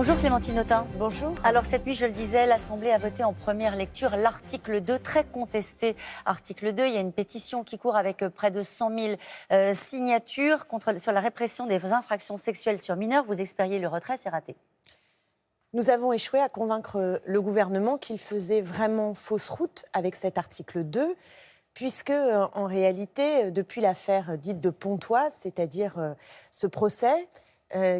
Bonjour Clémentine Autain. Bonjour. Alors cette nuit, je le disais, l'Assemblée a voté en première lecture l'article 2, très contesté. Article 2, il y a une pétition qui court avec près de 100 000 signatures sur la répression des infractions sexuelles sur mineurs. Vous espériez le retrait, c'est raté. Nous avons échoué à convaincre le gouvernement qu'il faisait vraiment fausse route avec cet article 2, puisque en réalité, depuis l'affaire dite de Pontoise, c'est-à-dire ce procès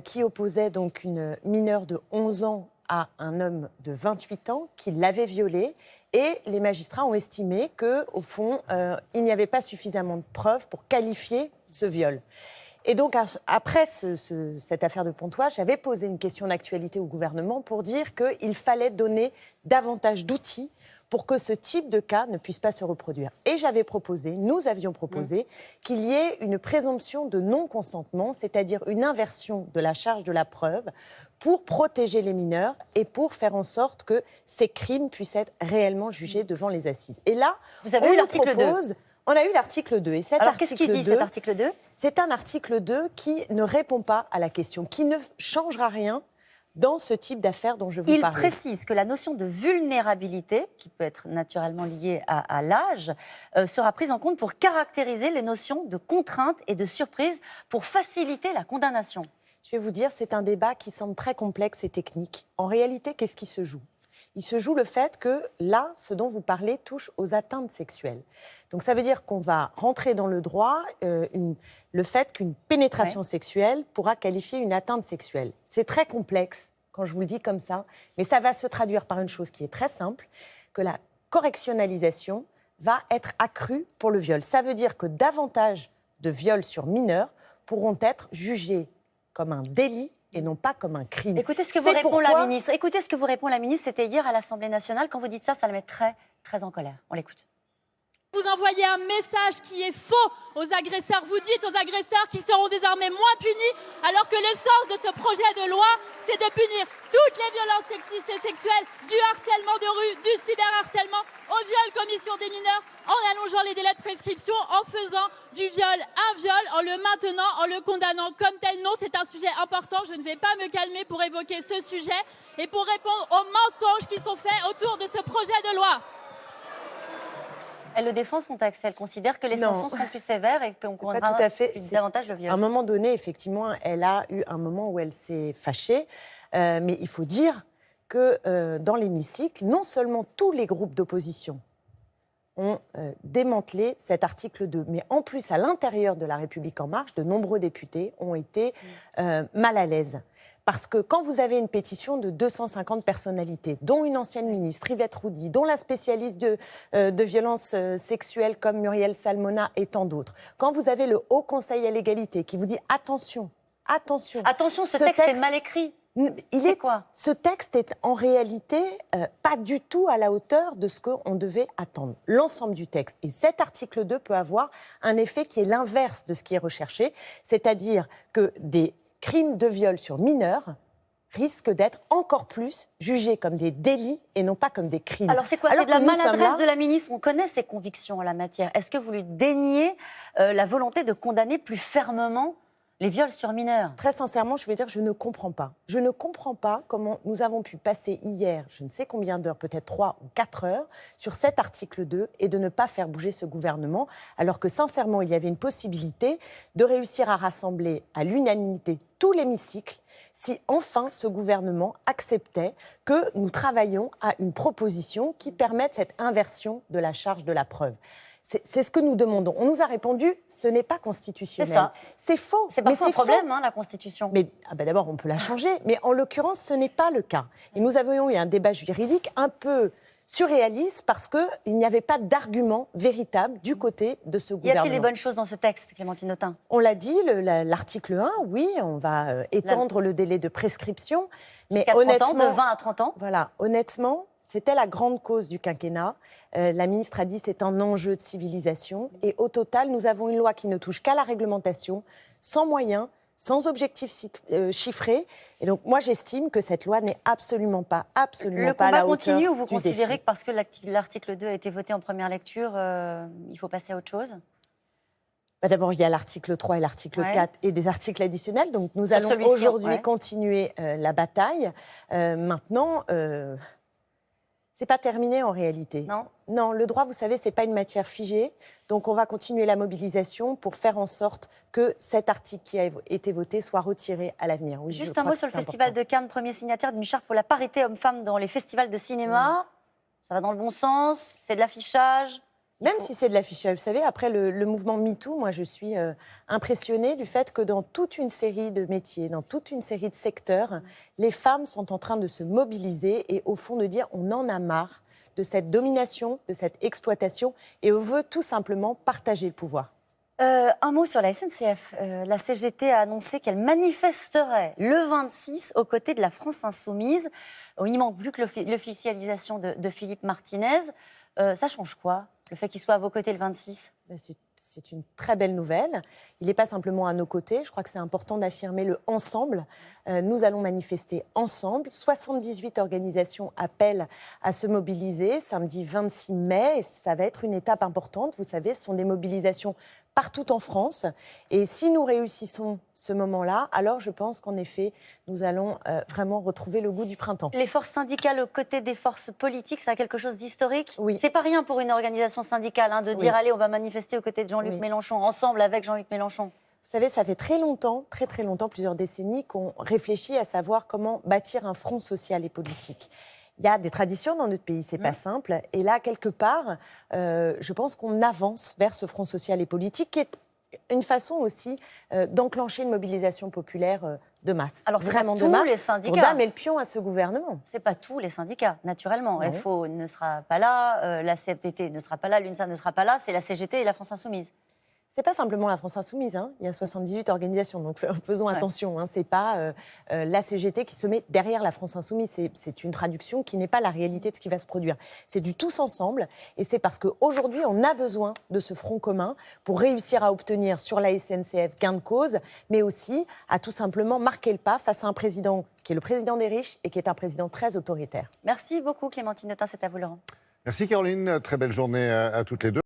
qui opposait donc une mineure de 11 ans à un homme de 28 ans qui l'avait violée, et les magistrats ont estimé qu'au fond, il n'y avait pas suffisamment de preuves pour qualifier ce viol. Et donc, après cette affaire de Pontoise, j'avais posé une question d'actualité au gouvernement pour dire qu'il fallait donner davantage d'outils pour que ce type de cas ne puisse pas se reproduire. Et nous avions proposé qu'il y ait une présomption de non-consentement, c'est-à-dire une inversion de la charge de la preuve pour protéger les mineurs et pour faire en sorte que ces crimes puissent être réellement jugés devant les assises. Et là, vous avez eu l'article 2. On a eu l'article 2. Et Alors, qu'est-ce qu'il dit, cet article 2 ? C'est un article 2 qui ne répond pas à la question, qui ne changera rien dans ce type d'affaires dont je vous parlais. Il précise que la notion de vulnérabilité, qui peut être naturellement liée à l'âge, sera prise en compte pour caractériser les notions de contrainte et de surprise pour faciliter la condamnation. Je vais vous dire, c'est un débat qui semble très complexe et technique. En réalité, qu'est-ce qui se joue ? Il se joue le fait que là, ce dont vous parlez touche aux atteintes sexuelles. Donc ça veut dire qu'on va rentrer dans le droit le fait qu'une pénétration sexuelle pourra qualifier une atteinte sexuelle. C'est très complexe quand je vous le dis comme ça, mais ça va se traduire par une chose qui est très simple, que la correctionnalisation va être accrue pour le viol. Ça veut dire que davantage de viols sur mineurs pourront être jugés comme un délit et non pas comme un crime. Écoutez ce que vous répond la ministre. Écoutez ce que vous répond la ministre. C'était hier à l'Assemblée nationale. Quand vous dites ça, ça la met très, très en colère. On l'écoute. Vous envoyez un message qui est faux aux agresseurs. Vous dites aux agresseurs qu'ils seront désormais moins punis, alors que le sens de ce projet de loi, c'est de punir toutes les violences sexistes et sexuelles, du harcèlement de rue, du cyberharcèlement, au viol commission des mineurs, en allongeant les délais de prescription, en faisant du viol un viol, en le maintenant, en le condamnant comme tel. Non, c'est un sujet important. Je ne vais pas me calmer pour évoquer ce sujet et pour répondre aux mensonges qui sont faits autour de ce projet de loi. Elle le défend, son texte. Elle considère que les sanctions sont plus sévères et qu'on condamnera davantage le viol. À un moment donné, effectivement, elle a eu un moment où elle s'est fâchée. Mais il faut dire que dans l'hémicycle, non seulement tous les groupes d'opposition ont démantelé cet article 2, mais en plus, à l'intérieur de La République En Marche, de nombreux députés ont été mal à l'aise. Parce que quand vous avez une pétition de 250 personnalités, dont une ancienne ministre, Yvette Roudy, dont la spécialiste de violences sexuelles comme Muriel Salmona et tant d'autres, quand vous avez le Haut Conseil à l'égalité qui vous dit attention, ce texte est mal écrit. Ce texte est en réalité pas du tout à la hauteur de ce qu'on devait attendre. L'ensemble du texte. Et cet article 2 peut avoir un effet qui est l'inverse de ce qui est recherché, c'est-à-dire que des crimes de viol sur mineurs risquent d'être encore plus jugés comme des délits et non pas comme des crimes. Alors c'est quoi ? C'est de la maladresse de la ministre. On connaît ses convictions en la matière. Est-ce que vous lui déniez la volonté de condamner plus fermement les viols sur mineurs? Très sincèrement, je vais dire, je ne comprends pas. Je ne comprends pas comment nous avons pu passer hier, je ne sais combien d'heures, peut-être 3 ou 4 heures, sur cet article 2 et de ne pas faire bouger ce gouvernement, alors que sincèrement, il y avait une possibilité de réussir à rassembler à l'unanimité tout l'hémicycle si enfin ce gouvernement acceptait que nous travaillions à une proposition qui permette cette inversion de la charge de la preuve. C'est ce que nous demandons. On nous a répondu, ce n'est pas constitutionnel. C'est ça. C'est faux. C'est parfois un problème, la Constitution. Mais d'abord, on peut la changer. Mais en l'occurrence, ce n'est pas le cas. Et nous avions eu un débat juridique un peu surréaliste parce qu'il n'y avait pas d'argument véritable du côté de ce gouvernement. Y a-t-il des bonnes choses dans ce texte, Clémentine Autain ? On l'a dit, l'article 1, oui, on va étendre le délai de prescription. Mais honnêtement, de 20 à 30 ans. Voilà, honnêtement, c'était la grande cause du quinquennat. La ministre a dit que c'est un enjeu de civilisation. Et au total, nous avons une loi qui ne touche qu'à la réglementation, sans moyens, sans objectif chiffré. Et donc, moi, j'estime que cette loi n'est absolument pas à la hauteur du défi. Le combat continue ou vous considérez que parce que l'article 2 a été voté en première lecture, il faut passer à autre chose ? D'abord, il y a l'article 3 et l'article 4 et des articles additionnels. Donc, nous allons aujourd'hui continuer la bataille. Maintenant, c'est pas terminé en réalité. Non, le droit, vous savez, c'est pas une matière figée. Donc, on va continuer la mobilisation pour faire en sorte que cet article qui a été voté soit retiré à l'avenir. Oui, juste un mot sur le Festival de Cannes, premier signataire d'une charte pour la parité homme-femme dans les festivals de cinéma. Ça va dans le bon sens, c'est de l'affichage. Même si c'est de l'affichage, vous savez, après le mouvement MeToo, moi je suis impressionnée du fait que dans toute une série de métiers, dans toute une série de secteurs, les femmes sont en train de se mobiliser et au fond de dire on en a marre de cette domination, de cette exploitation et on veut tout simplement partager le pouvoir. Un mot sur la SNCF. La CGT a annoncé qu'elle manifesterait le 26 aux côtés de la France Insoumise. Il ne manque plus que l'officialisation de Philippe Martinez. Ça change quoi, le fait qu'il soit à vos côtés le 26 ? C'est une très belle nouvelle. Il n'est pas simplement à nos côtés. Je crois que c'est important d'affirmer le ensemble. Nous allons manifester ensemble. 78 organisations appellent à se mobiliser samedi 26 mai. Et ça va être une étape importante. Vous savez, ce sont des mobilisations partout en France. Et si nous réussissons ce moment-là, alors je pense qu'en effet, nous allons vraiment retrouver le goût du printemps. Les forces syndicales aux côtés des forces politiques, c'est quelque chose d'historique. Oui. C'est pas rien pour une organisation syndicale de dire allez, on va manifester aux côtés de Jean-Luc Mélenchon, ensemble avec Jean-Luc Mélenchon. Vous savez, ça fait très longtemps, très longtemps, plusieurs décennies, qu'on réfléchit à savoir comment bâtir un front social et politique. Il y a des traditions dans notre pays, c'est pas simple. Et là, quelque part, je pense qu'on avance vers ce front social et politique qui est une façon aussi d'enclencher une mobilisation populaire de masse. Alors, c'est vraiment pas de tous masse les syndicats. pour damer le pion à ce gouvernement. C'est pas tous les syndicats, naturellement. FO ne sera pas là, la CFDT ne sera pas là, l'UNSA ne sera pas là, c'est la CGT et la France Insoumise. C'est pas simplement la France Insoumise, il y a 78 organisations, donc faisons attention. C'est pas la CGT qui se met derrière la France Insoumise. C'est une traduction qui n'est pas la réalité de ce qui va se produire. C'est du tous ensemble, et c'est parce qu'aujourd'hui, on a besoin de ce front commun pour réussir à obtenir sur la SNCF gain de cause, mais aussi à tout simplement marquer le pas face à un président qui est le président des riches et qui est un président très autoritaire. Merci beaucoup Clémentine Autain, c'est à vous Laurent. Merci Caroline, très belle journée à toutes les deux.